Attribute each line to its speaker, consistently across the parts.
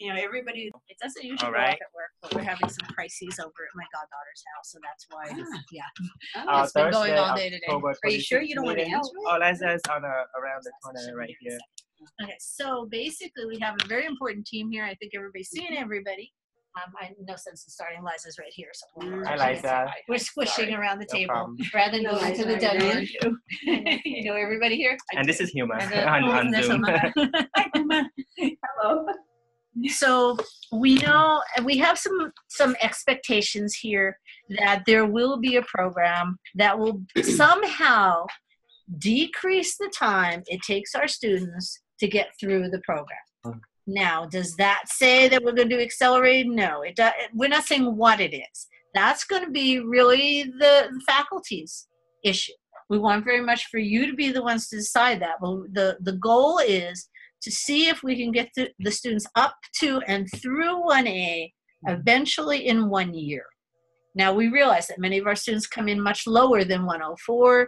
Speaker 1: everybody, it doesn't usually
Speaker 2: All
Speaker 1: go
Speaker 2: right.
Speaker 1: up at work, but we're having some crises over at my goddaughter's house, so that's why. It's been
Speaker 2: Thursday,
Speaker 1: going all day today.
Speaker 2: October
Speaker 1: Are you sure
Speaker 2: 26th
Speaker 1: you don't want to
Speaker 2: meeting.
Speaker 1: answer it?
Speaker 2: Oh, that's just on around the corner right here.
Speaker 1: Okay, so basically we have a very important team here. I think everybody's seeing everybody. I no sense in starting. Liza's right here, so
Speaker 2: I like that.
Speaker 1: we're squishing around the
Speaker 2: No
Speaker 1: table
Speaker 2: problem.
Speaker 1: rather than going to the den. You know everybody here.
Speaker 2: And this is Huma
Speaker 1: And
Speaker 2: on
Speaker 1: there's
Speaker 2: Zoom.
Speaker 1: Hi, Huma. Hello. So we know, and we have some expectations here that there will be a program that will somehow decrease the time it takes our students to get through the program. Now, does that say that we're going to do accelerated? No, it does. We're not saying what it is. That's going to be really the faculty's issue. We want very much for you to be the ones to decide that. Well, the goal is to see if we can get the students up to and through 1A eventually in 1 year. Now, we realize that many of our students come in much lower than 104.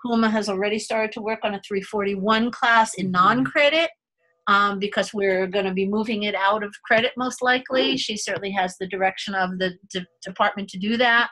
Speaker 1: Huma has already started to work on a 341 class in non-credit because we're going to be moving it out of credit most likely. She certainly has the direction of the department to do that.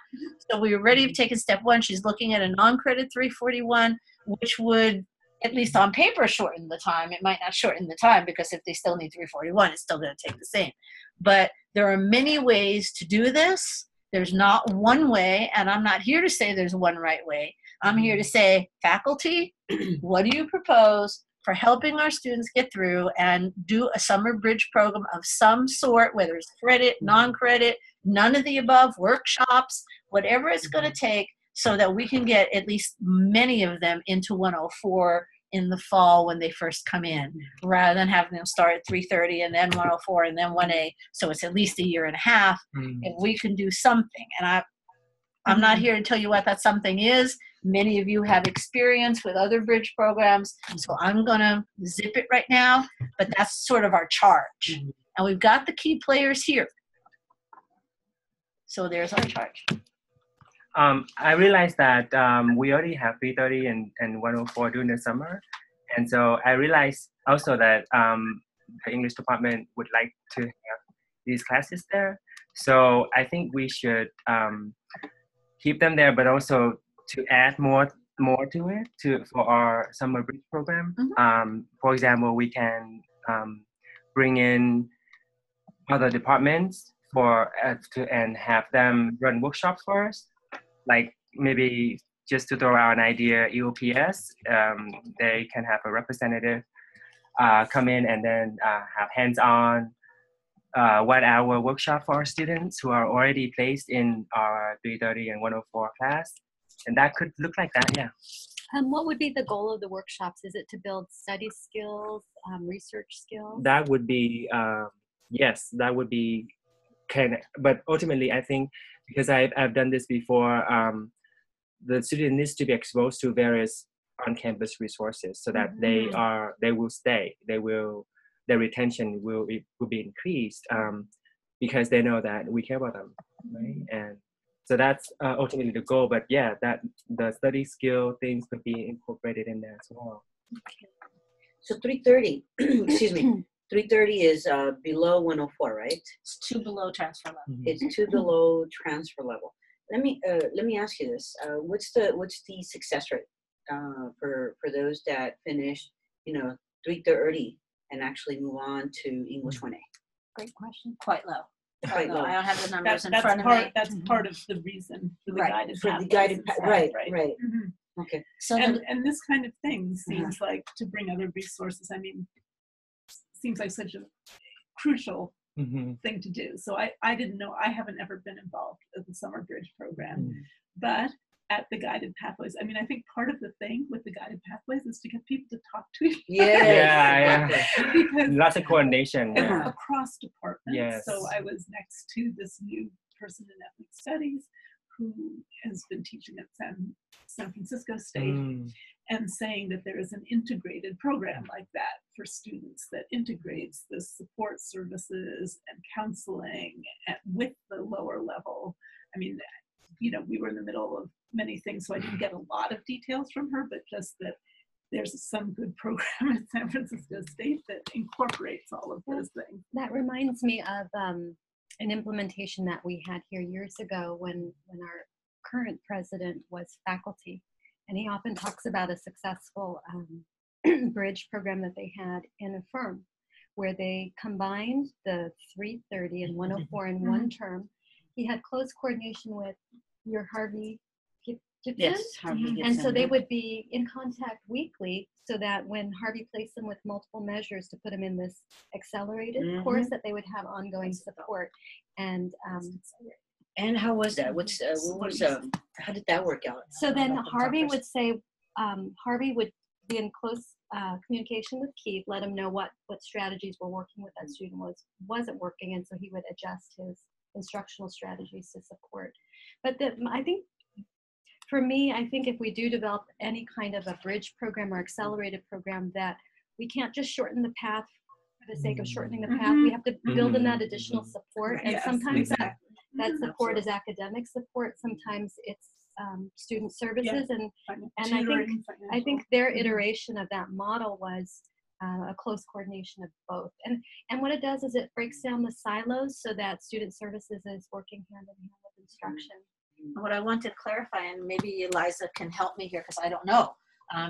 Speaker 1: So we're ready to take a step one. She's looking at a non-credit 341, which would, at least on paper, shorten the time. It might not shorten the time because if they still need 341, it's still going to take the same. But there are many ways to do this. There's not one way, and I'm not here to say there's one right way. I'm here to say, faculty, what do you propose for helping our students get through and do a summer bridge program of some sort, whether it's credit, non-credit, none of the above, workshops, whatever it's going to take, so that we can get at least many of them into 104 in the fall when they first come in, rather than having them start at 330 and then 104 and then 1A. So it's at least a year and a half. If we can do something, and I'm not here to tell you what that something is. Many of you have experience with other bridge programs, so I'm going to zip it right now, but that's sort of our charge. And we've got the key players here. So there's our charge.
Speaker 2: I realized that we already have 330 and 104 during the summer. And so I realized also that the English department would like to have these classes there. So I think we should keep them there, but also to add more to it for our summer bridge program. For example, we can bring in other departments and have them run workshops for us. Like maybe just to throw out an idea, EOPS, they can have a representative come in and then have hands-on 1 hour workshop for our students who are already placed in our 330 and 104 class. And that could look like that, yeah.
Speaker 3: What would be the goal of the workshops? Is it to build study skills, research skills?
Speaker 2: That would be, yes, that would be but ultimately I think because I've done this before, the student needs to be exposed to various on-campus resources so that they will stay, their retention will be increased because they know that we care about them, right? And so that's ultimately the goal. But yeah, that the study skill things could be incorporated in there as well.
Speaker 4: So 330, excuse me, 330 is below 104, right?
Speaker 1: It's 2 below transfer level.
Speaker 4: It's 2 below transfer level. Let me ask you this: what's the success rate for those that finish, 330 and actually move on to English 1A?
Speaker 1: Great question. Quite low.
Speaker 4: Quite low.
Speaker 1: I don't have the numbers in front of me.
Speaker 5: That's part of the reason for the guided
Speaker 4: for
Speaker 5: pathways.
Speaker 4: the guided right. Okay.
Speaker 5: So and this kind of thing seems like, to bring other resources, I mean, seems like such a crucial thing to do. So I didn't know, I haven't ever been involved in the summer bridge program, but at the guided pathways, I mean, I think part of the thing with the guided pathways is to get people to talk to each other.
Speaker 2: Yeah.
Speaker 5: Because
Speaker 2: lots of coordination
Speaker 5: across departments.
Speaker 2: Yes.
Speaker 5: So I was next to this new person in ethnic studies who has been teaching at San Francisco State and saying that there is an integrated program like that for students that integrates the support services and counseling with the lower level. I mean, we were in the middle of many things, so I didn't get a lot of details from her, but just that there's some good program at San Francisco State that incorporates all of those things.
Speaker 3: That reminds me of an implementation that we had here years ago when our current president was faculty. And he often talks about a successful bridge program that they had in a firm where they combined the 330 and 104 in one term. He had close coordination with your Harvey Gibson.
Speaker 4: Yes, Harvey Gibson.
Speaker 3: And so they would be in contact weekly so that when Harvey placed them with multiple measures to put them in this accelerated course, that they would have ongoing support. And
Speaker 4: how was that? How did that work out?
Speaker 3: so then Harvey would say, Harvey would be in close communication with Keith, let him know what strategies were working with that student wasn't working, and so he would adjust his instructional strategies to support. But I think for me, I think if we do develop any kind of a bridge program or accelerated program, that we can't just shorten the path for the sake of shortening the path. We have to build in that additional support, and sometimes that support is academic support. Sometimes it's student services, and I think their iteration of that model was a close coordination of both. And what it does is it breaks down the silos so that student services is working hand in hand with instruction.
Speaker 1: What I want to clarify, and maybe Eliza can help me here because I don't know.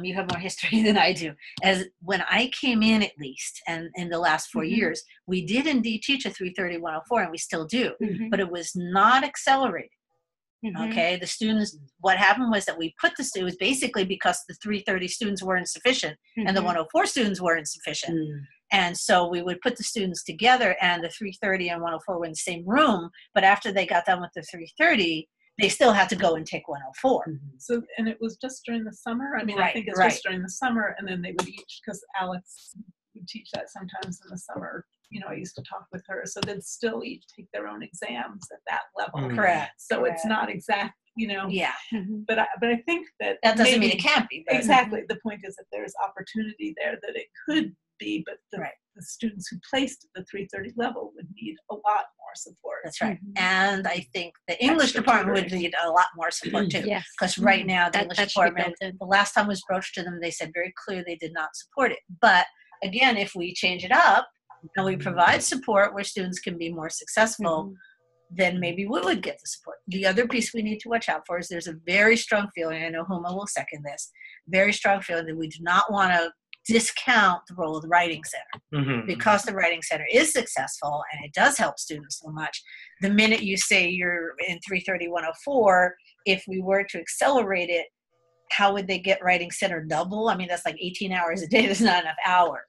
Speaker 1: You have more history than I do. As when I came in, at least, and in the last 4 years, we did indeed teach a 330-104, and we still do, but it was not accelerated. Okay, the students, what happened was that we put the students, basically because the 330 students were insufficient and the 104 students were insufficient. And so we would put the students together, and the 330 and 104 were in the same room, but after they got done with the 330, they still had to go and take 104.
Speaker 5: So, and it was just during the summer? I mean, I think it's just during the summer, and then they would each, because Alex would teach that sometimes in the summer. You know, I used to talk with her. So they'd still each take their own exams at that level.
Speaker 1: Correct.
Speaker 5: So it's not exact, you know.
Speaker 1: Yeah.
Speaker 5: But I think that
Speaker 1: doesn't mean it can't be. Right?
Speaker 5: Exactly. The point is that there's opportunity there that it could be, but the students who placed at the 330 level would need a lot more support.
Speaker 1: That's right. And I think the English department would need a lot more support too.
Speaker 3: Yes.
Speaker 1: Because right now the English department, the last time it was broached to them, they said very clearly they did not support it. But again, if we change it up and we provide support where students can be more successful, then maybe we would get the support. The other piece we need to watch out for is there's a very strong feeling, I know Huma will second this, very strong feeling that we do not want to discount the role of the Writing Center. Because the Writing Center is successful and it does help students so much. The minute you say you're in 330-104, if we were to accelerate it, how would they get Writing Center double? I mean, that's like 18 hours a day. There's not enough hours.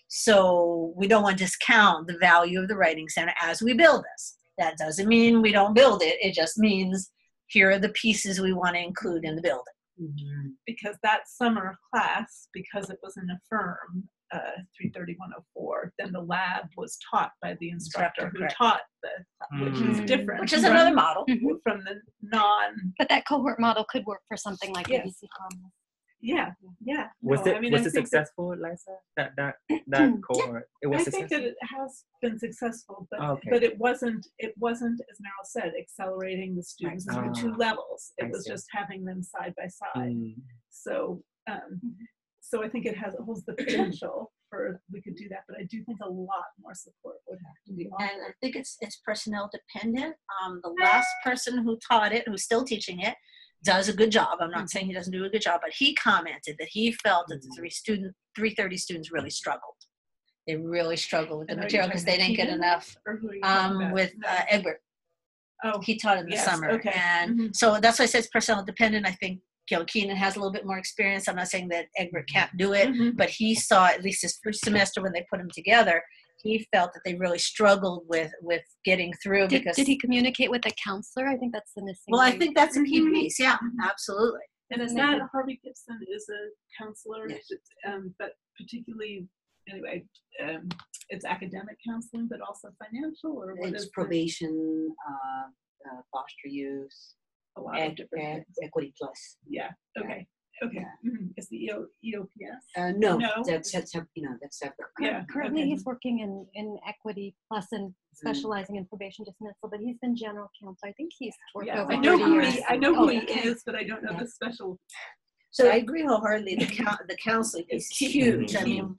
Speaker 1: So we don't want to discount the value of the Writing Center as we build this. That doesn't mean we don't build it. It just means here are the pieces we want to include in the building.
Speaker 5: Because that summer class, because it was in a firm, 330-104, then the lab was taught by the instructor who taught which is different.
Speaker 1: Which is another model.
Speaker 5: From the non.
Speaker 3: But that cohort model could work for something like ABC Commons.
Speaker 5: Yeah.
Speaker 2: Was it successful, Liza? That cohort? It was
Speaker 5: I
Speaker 2: successful?
Speaker 5: think that it has been successful, but it wasn't, as Merrill said, accelerating the students through two levels. It was just having them side by side. So I think it holds the potential for we could do that, but I do think a lot more support would have to be offered.
Speaker 1: And I think it's personnel dependent. The last person who taught it, who's still teaching it, does a good job. I'm not saying he doesn't do a good job, but he commented that he felt that the 330 students really struggled. They really struggled with the material because they didn't get enough with Egbert.
Speaker 5: Oh,
Speaker 1: he taught in the summer.
Speaker 5: Okay.
Speaker 1: And so that's why I said it's personnel dependent. I think Keenan has a little bit more experience. I'm not saying that Egbert can't do it, but he saw at least his first semester when they put them together, he felt that they really struggled with getting through.
Speaker 3: Did he communicate with a counselor? I think that's the missing.
Speaker 1: Well, I think that's a key piece. Yeah, absolutely.
Speaker 5: And is that Harvey Gibson is a counselor, but particularly, anyway, it's academic counseling, but also financial, or what
Speaker 4: it's probation, foster youth,
Speaker 5: a lot of different
Speaker 4: equity plus.
Speaker 5: Yeah. Okay. Okay. Is the EOPS?
Speaker 4: No, that's separate.
Speaker 5: Yeah.
Speaker 3: Currently, he's working in equity plus and specializing in probation dismissal, but he's been general counsel. I think he's worked over
Speaker 5: I know
Speaker 3: 30
Speaker 5: who
Speaker 3: years.
Speaker 5: I know who he is, but I don't know the special.
Speaker 1: So I agree wholeheartedly. The counseling is huge. I mean,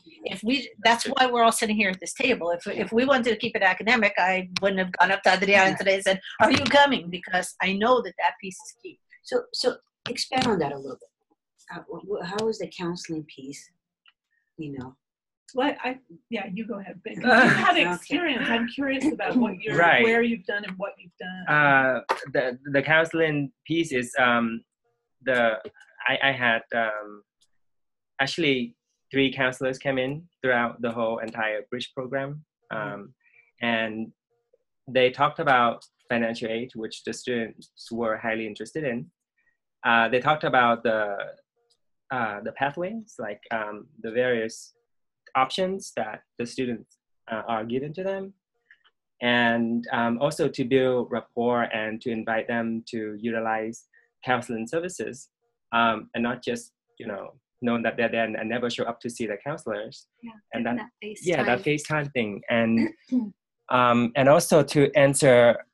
Speaker 1: that's why we're all sitting here at this table. If we wanted to keep it academic, I wouldn't have gone up to Adriana today and said, "Are you coming?" Because I know that piece is key.
Speaker 4: So expand on that a little bit. How is the counseling piece? You know.
Speaker 5: Well, you go ahead, Binh. 'Cause you've had experience. I'm curious about what where you've done and what you've done.
Speaker 2: The counseling piece is I had actually 3 counselors came in throughout the whole entire bridge program, and they talked about financial aid, which the students were highly interested in. They talked about the pathways, like the various options that the students are given to them, and also to build rapport and to invite them to utilize counseling services, and not just knowing that they're there and never show up to see the counselors, and that FaceTime thing, and also to answer,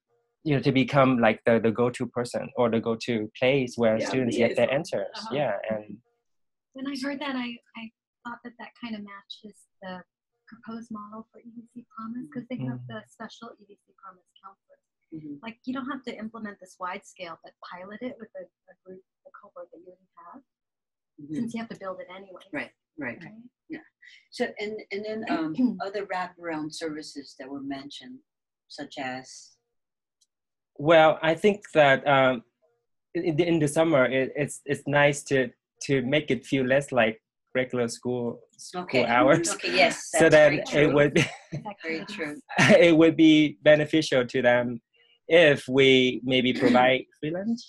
Speaker 2: to become like the go-to person or the go-to place where students get their answers. And
Speaker 3: when I heard that, I thought that kind of matches the proposed model for EDC Promise, because they have the special EDC Promise counselors. Like, you don't have to implement this wide scale, but pilot it with a group, a cohort that you already have, since you have to build it anyway.
Speaker 4: Right. Yeah. So and then other wraparound services that were mentioned, such as.
Speaker 2: Well, I think that in the summer it's nice to make it feel less like regular school hours.
Speaker 4: Okay, yes.
Speaker 2: So that it would be
Speaker 4: very true.
Speaker 2: It would be beneficial to them if we maybe provide free lunch.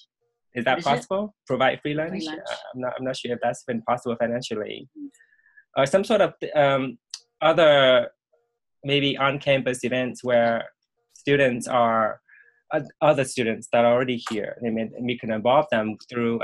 Speaker 2: Is that possible? Provide free lunch? I'm not sure if that's been possible financially. Or some sort of other maybe on-campus events where students are other students that are already here. And we can involve them through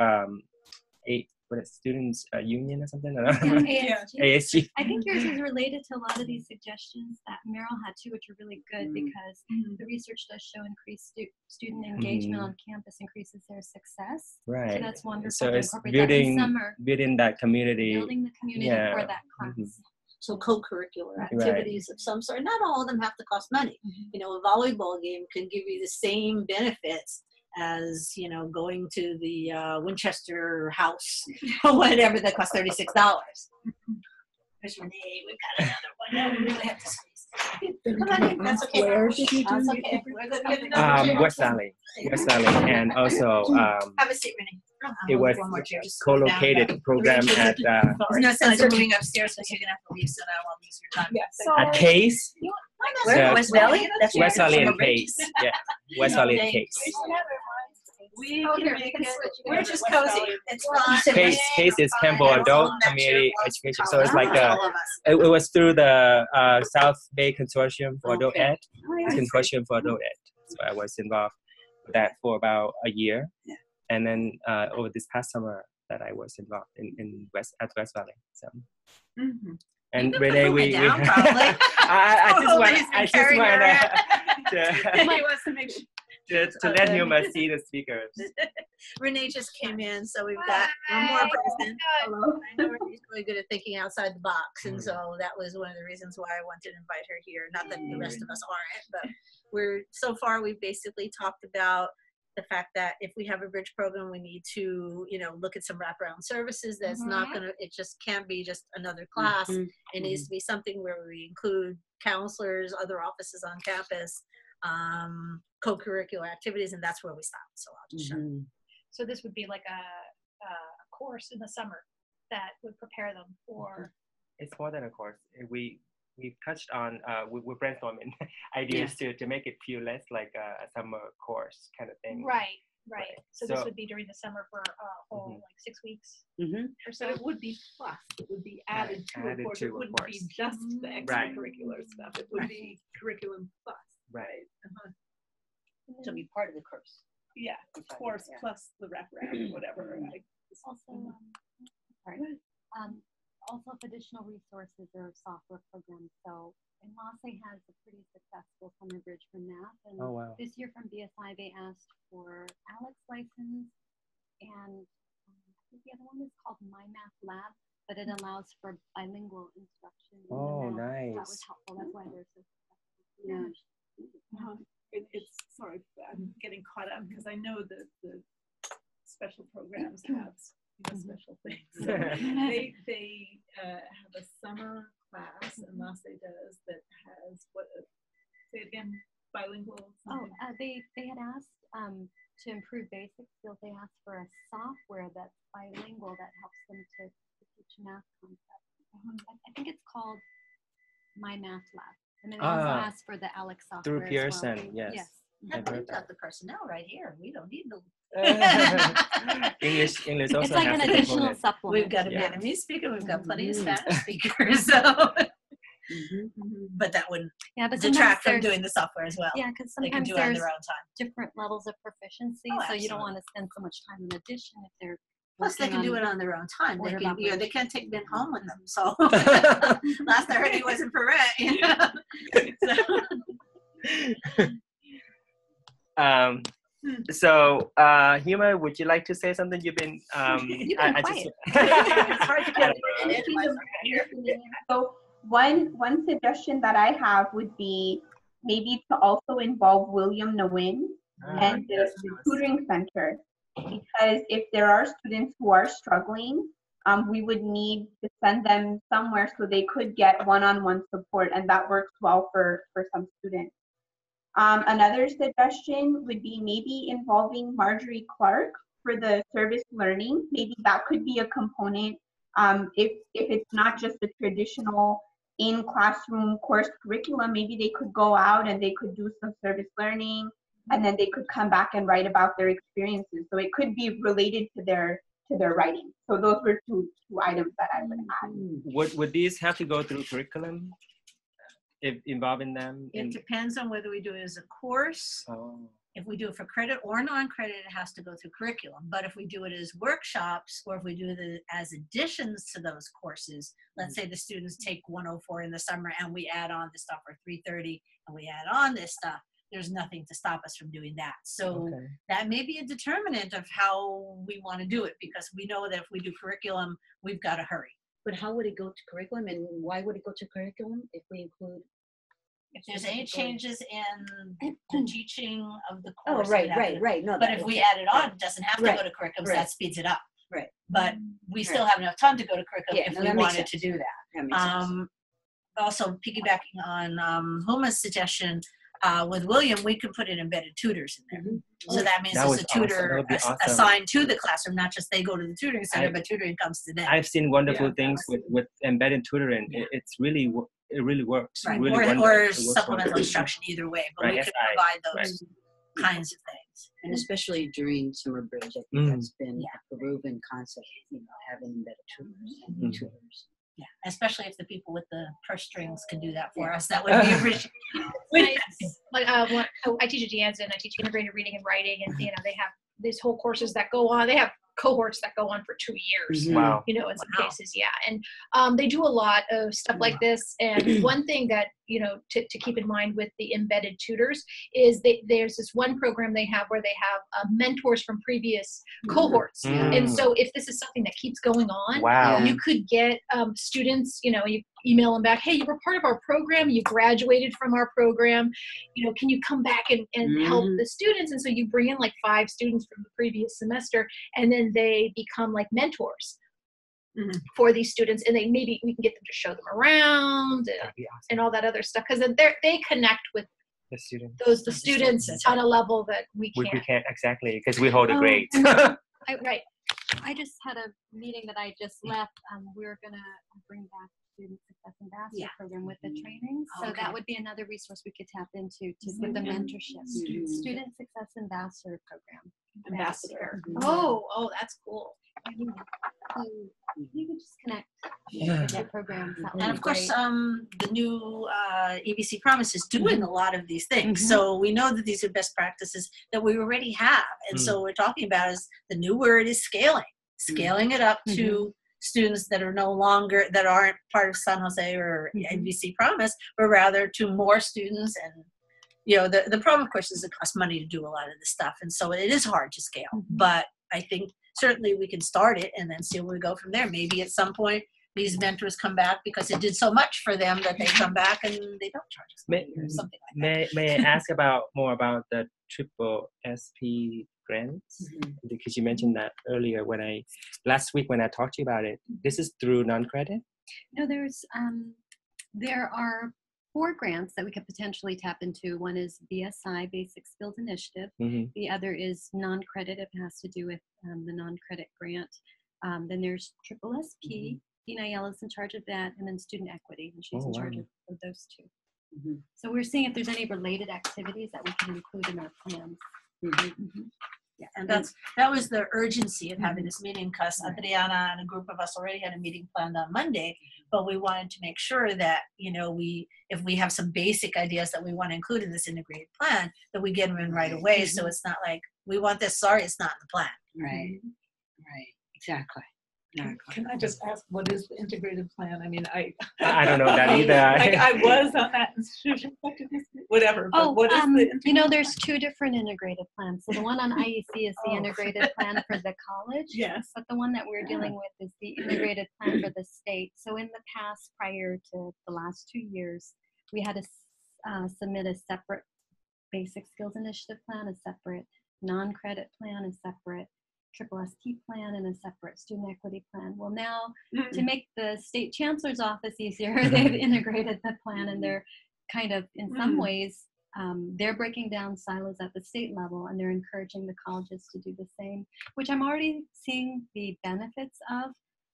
Speaker 2: students union or something. ASG.
Speaker 3: I think yours is related to a lot of these suggestions that Merrill had too, which are really good because the research does show increased student engagement on campus increases their success.
Speaker 2: Right.
Speaker 3: So that's wonderful.
Speaker 2: So it's building that community.
Speaker 3: Building the community for that class.
Speaker 1: So co-curricular activities of some sort. Not all of them have to cost money. A volleyball game can give you the same benefits as going to the Winchester House or whatever that costs $36. There's Renee. We've got another one. No, we really have to squeeze. Come on in. That's okay. Where did you do it?
Speaker 2: West Valley, and also
Speaker 1: have a seat, Renee.
Speaker 2: It was co-located program at.
Speaker 1: There's no sense of moving upstairs because you're gonna have to leave, so I won't lose your time.
Speaker 2: At Case.
Speaker 1: Where? West Valley?
Speaker 2: That's West Valley and Case. Yeah, West Valley and Case.
Speaker 1: We can make it. We're just cozy. It's fun.
Speaker 2: Case is Campbell Adult Community Education. So it's like it was through the South Bay Consortium for Adult Ed. Consortium for Adult Ed. So I was involved with that for about a year. And then over this past summer that I was involved in West Valley. So. And Renee, I just want to let Huma see the speakers.
Speaker 1: Renee just came in, so we've got one more person. Hello. I know Renee's really good at thinking outside the box, and so that was one of the reasons why I wanted to invite her here. Not that the rest of us aren't, but so far we've basically talked about the fact that if we have a bridge program, we need to, look at some wraparound services. That's not it just can't be just another class. It needs to be something where we include counselors, other offices on campus, co-curricular activities, and that's where we stop. So I'll just show you.
Speaker 6: So this would be like a course in the summer that would prepare them for.
Speaker 2: It's more than a course. We've touched on, we're brainstorming ideas to make it feel less like a summer course kind of thing.
Speaker 6: Right. So this would be during the summer for a whole like 6 weeks.
Speaker 5: Or so it would be plus. It would be added to a course. It wouldn't be just the extracurricular stuff. It would be curriculum plus.
Speaker 2: Right.
Speaker 4: To be part of the course.
Speaker 5: Yeah, course plus the wraparound, whatever.
Speaker 3: Also, additional resources or software programs. So, Enlace has a pretty successful summer bridge for math. And this year from BSI, they asked for ALEKS license and the other one is called My Math Lab, but it allows for bilingual instruction. in the
Speaker 2: Oh,
Speaker 3: math. That
Speaker 2: nice.
Speaker 3: was helpful. That's why they're so successful.
Speaker 4: Yeah.
Speaker 5: It's sorry, I'm getting caught up because I know that the special programs have special things. So they have a summer class, and Lasse does, that has say it again, bilingual.
Speaker 3: Oh, they had asked to improve basic skills. They asked for a software that's bilingual that helps them to teach math concepts. I think it's called My Math Lab. And then they also asked for the Alex software
Speaker 2: Through Pearson,
Speaker 3: as well.
Speaker 2: yes.
Speaker 1: We've got the personnel right here. We don't need the.
Speaker 2: English also
Speaker 3: It's like
Speaker 2: has
Speaker 3: an
Speaker 2: a
Speaker 3: additional
Speaker 2: component.
Speaker 3: supplement.
Speaker 1: We've got a
Speaker 2: Yeah.
Speaker 1: Vietnamese speaker. We've got plenty of Spanish speakers. So, but that wouldn't detract from doing the software as well.
Speaker 3: Yeah, because
Speaker 1: They can
Speaker 3: sometimes
Speaker 1: do it on
Speaker 3: there's
Speaker 1: their own time.
Speaker 3: different levels of proficiency,
Speaker 1: Oh,
Speaker 3: so you don't
Speaker 1: absolutely.
Speaker 3: want to spend so much time in addition if they're.
Speaker 1: Plus, they can do it on their own time. They
Speaker 3: order
Speaker 1: can,
Speaker 3: of
Speaker 1: they can't take Ben home with them. So
Speaker 2: Mm-hmm.
Speaker 1: last I heard, he wasn't for rent. You know?
Speaker 2: So, Huma, would you like to say something? You've been
Speaker 3: You've been quiet.
Speaker 1: It's hard to get it.
Speaker 7: So one suggestion that I have would be maybe to also involve William Nguyen and the tutoring center, because if there are students who are struggling, we would need to send them somewhere so they could get one-on-one support, and that works well for some students. Another suggestion would be maybe involving Marjorie Clark for the service learning. Maybe that could be a component. If it's not just the traditional in-classroom course curriculum, maybe they could go out and they could do some service learning, and then they could come back and write about their experiences. So it could be related to their writing. So those were two items that I would add.
Speaker 2: Would these have to go through curriculum? If involving them?
Speaker 1: It depends on whether we do it as a course. If we do it for credit or non-credit, it has to go through curriculum. But if we do it as workshops, or if we do it as additions to those courses, let's say the students take 104 in the summer and we add on this stuff for 330 and we add on this stuff, there's nothing to stop us from doing that. So that may be a determinant of how we want to do it, because we know that if we do curriculum, we've got to hurry.
Speaker 4: But how would it go to curriculum, and why would it go to curriculum if we include?
Speaker 1: If there's any changes in the teaching of the
Speaker 4: Oh,
Speaker 1: course.
Speaker 4: right. No,
Speaker 1: But if we add it on, it doesn't have to go to curriculum, so that speeds it up.
Speaker 4: Right.
Speaker 1: But we still have enough time to go to curriculum if we wanted to do that.
Speaker 4: That makes sense.
Speaker 1: Also, piggybacking on Huma's suggestion, with William, we could put in embedded tutors in there. So that means there's a tutor assigned to the classroom, not just they go to the tutoring center, but tutoring comes to them.
Speaker 2: I've seen wonderful things with embedded tutoring. It really works.
Speaker 1: Right.
Speaker 2: Really
Speaker 1: or supplemental instruction, either way. But we could provide those kinds of things.
Speaker 4: And especially during summer break, I think that's been a proven concept, having embedded tutors.
Speaker 1: Yeah, especially if the people with the purse strings can do that for us, that would be appreciated.
Speaker 6: Like I teach at Jansen, I teach integrated reading and writing, and they have these whole courses that go on. They have cohorts that go on for 2 years.
Speaker 2: Wow.
Speaker 6: In some cases, and they do a lot of stuff like this. And one thing that to keep in mind with the embedded tutors is there's this one program they have where they have mentors from previous cohorts. And so if this is something that keeps going on, you could get students, you email them back, hey, you were part of our program, you graduated from our program, can you come back and help the students? And so you bring in like 5 students from the previous semester, and then they become like mentors for these students, and maybe we can get them to show them around and all that other stuff, because then they connect with
Speaker 2: the students.
Speaker 6: The students on a level that we can't.
Speaker 2: We can't, exactly, because we hold the grades.
Speaker 6: Right.
Speaker 3: I just had a meeting that I just left. We're gonna bring back Student Success Ambassador program with the training. So that would be another resource we could tap into with the mentorship. Student Success Ambassador program.
Speaker 6: Ambassador. Oh, that's cool.
Speaker 3: So you can just connect with that program.
Speaker 1: And of course, the new ABC Promise is doing a lot of these things. So we know that these are best practices that we already have. And so what we're talking about is the new word is scaling it up to students that are that aren't part of San Jose or ABC Promise, but rather to more students. And the problem, of course, is it costs money to do a lot of this stuff. And so it is hard to scale. But I think certainly we can start it and then see where we go from there. Maybe at some point these mentors come back because it did so much for them that they come back and they don't charge us money or something like that.
Speaker 2: May I ask more about the triple SP grants? Because you mentioned that earlier last week when I talked to you about it. This is through non-credit?
Speaker 3: No, there are 4 grants that we could potentially tap into. One is BSI, Basic Skills Initiative. The other is non-credit. It has to do with the non-credit grant. Then there's triple SP. Dina Ayala is in charge of that, and then student equity, and she's in charge of those 2. So we're seeing if there's any related activities that we can include in our plans.
Speaker 1: Yeah, and that was the urgency of having this meeting, because Arianna and a group of us already had a meeting planned on Monday, but we wanted to make sure that, you know, if we have some basic ideas that we want to include in this integrated plan, that we get them in right away. So it's not like, we want this, sorry, it's not in the plan.
Speaker 4: Right. Exactly.
Speaker 5: Can I just ask, what is the integrated plan? I mean, I
Speaker 2: don't know that either.
Speaker 5: I was on that institution, whatever. But what is the integrated
Speaker 3: you know, there's 2 different integrated plans. So the one on IEC is the integrated plan for the college.
Speaker 5: Yes.
Speaker 3: But the one that we're dealing with is the integrated plan for the state. So in the past, prior to the last 2 years, we had to submit a separate Basic Skills Initiative plan, a separate non-credit plan, a separate triple SP plan, and a separate student equity plan. Well, now to make the state chancellor's office easier, they've integrated the plan, and they're kind of, in some ways, they're breaking down silos at the state level, and they're encouraging the colleges to do the same, which I'm already seeing the benefits of.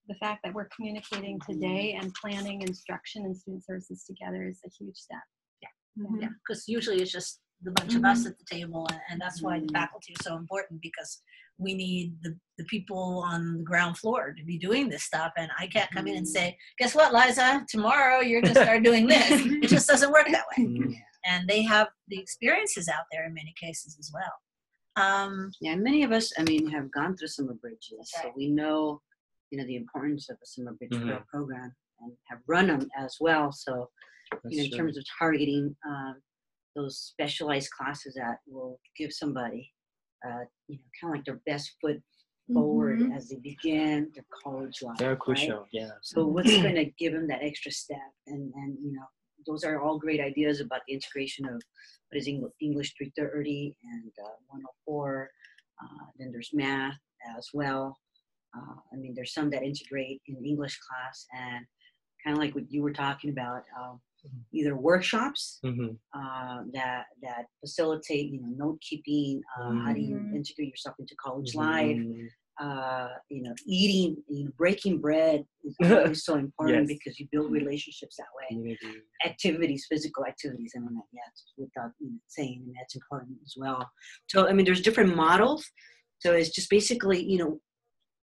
Speaker 3: The fact that we're communicating today and planning instruction and student services together is a huge step.
Speaker 1: Yeah, because usually it's just the bunch of us at the table, and that's why the faculty is so important, because we need the people on the ground floor to be doing this stuff. And I can't come in and say, guess what, Liza, tomorrow you're going to start doing this. It just doesn't work that way. And they have the experiences out there in many cases as well.
Speaker 4: Yeah, many of us, I mean, have gone through summer bridges,
Speaker 1: right.
Speaker 4: So we know, you know, the importance of a summer bridge program, and have run them as well. So, you know, in terms of targeting those specialized classes that will give somebody, you know, kind of like their best foot forward as they begin their college life.
Speaker 2: Very crucial,
Speaker 4: right?
Speaker 2: yeah.
Speaker 4: So what's going to give them that extra step? And you know, those are all great ideas about the integration of what is English 330 and 104. Then there's math as well. I mean, there's some that integrate in English class, and kind of like what you were talking about, either workshops that facilitate, you know, note keeping, how do you integrate yourself into college life, you know, eating, you know, breaking bread is always so important because you build relationships that way. Activities, physical activities, I mean, without saying, and that's important as well. So, I mean, there's different models. So it's just basically, you know,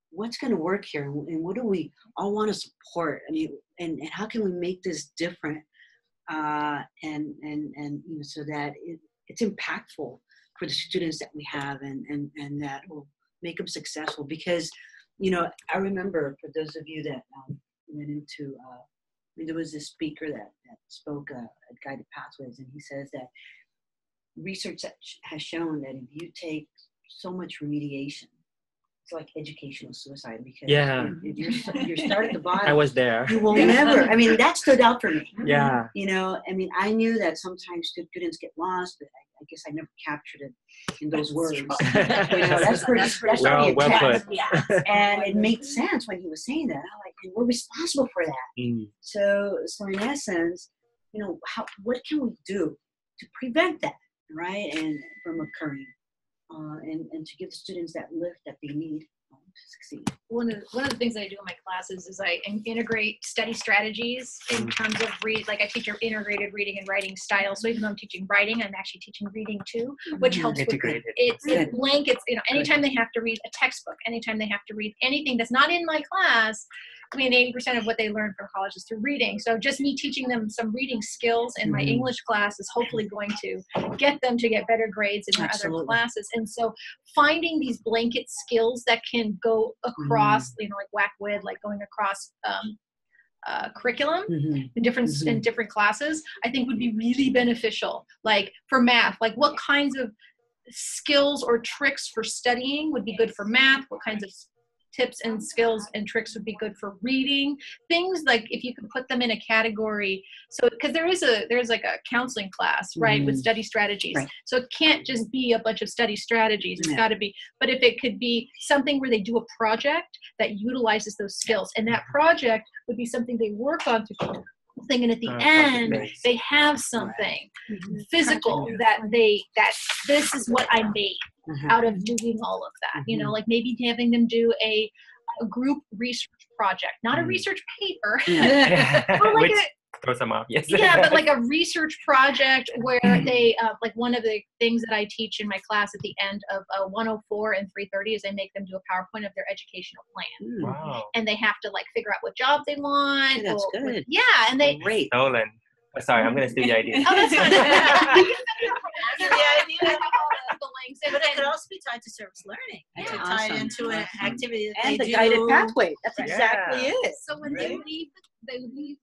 Speaker 4: what's going to work here, and what do we all want to support? I mean, and how can we make this different? And you know, so that it's impactful for the students that we have, and that will make them successful. Because, you know, I remember, for those of you that went into, I mean, there was this speaker that spoke at Guided Pathways, and he says that research that has shown that if you take so much remediation, it's like educational suicide, because if you're start at the bottom,
Speaker 2: I was there.
Speaker 4: You will never. I mean, that stood out for me.
Speaker 2: Yeah.
Speaker 4: You know, I mean, I knew that sometimes students get lost, but I guess I never captured it in those words. You know, that's pretty
Speaker 2: well
Speaker 4: intense.
Speaker 2: put.
Speaker 4: Yeah. And it made sense when he was saying that. I'm like, and we're responsible for that. So in essence, you know, what can we do to prevent that, right, and from occurring? And to give the students that lift that they need to succeed.
Speaker 6: One of the things that I do in my classes is I integrate study strategies in terms of like I teach integrated reading and writing style. So even though I'm teaching writing, I'm actually teaching reading too, which helps
Speaker 2: integrated.
Speaker 6: With it blankets, you know, anytime they have to read a textbook, anytime they have to read anything that's not in my class. I mean, 80% of what they learn from college is through reading. So just me teaching them some reading skills in my English class is hopefully going to get them to get better grades in their other classes. And so finding these blanket skills that can go across, you know, like whack with, like going across curriculum in different classes, I think would be really beneficial. Like for math, like what kinds of skills or tricks for studying would be good for math, what kinds of tips and skills and tricks would be good for reading, things like if you could put them in a category. So because there's like a counseling class, right, with study strategies.
Speaker 4: Right.
Speaker 6: So it can't just be a bunch of study strategies. It's got to be, but if it could be something where they do a project that utilizes those skills, and that project would be something they work on through thing, and at the end they have something physical that this is what I made out of doing all of that. You know, like maybe having them do a group research project, not a research paper, or like
Speaker 2: throw some off, yes.
Speaker 6: Yeah, but like a research project where they, like one of the things that I teach in my class at the end of 104 and 330 is I make them do a PowerPoint of their educational plan.
Speaker 2: Wow.
Speaker 6: And they have to like figure out what job they want.
Speaker 4: Yeah, that's good.
Speaker 6: Yeah, and they.
Speaker 4: Great.
Speaker 2: Stolen. Oh, sorry, I'm going to steal your idea.
Speaker 6: Oh, that's fine.
Speaker 1: The links. But it could also be tied to service learning. It could tie it into an activity that
Speaker 4: And
Speaker 1: they
Speaker 4: the
Speaker 1: do.
Speaker 4: guided pathway. That's exactly it.
Speaker 6: So when they leave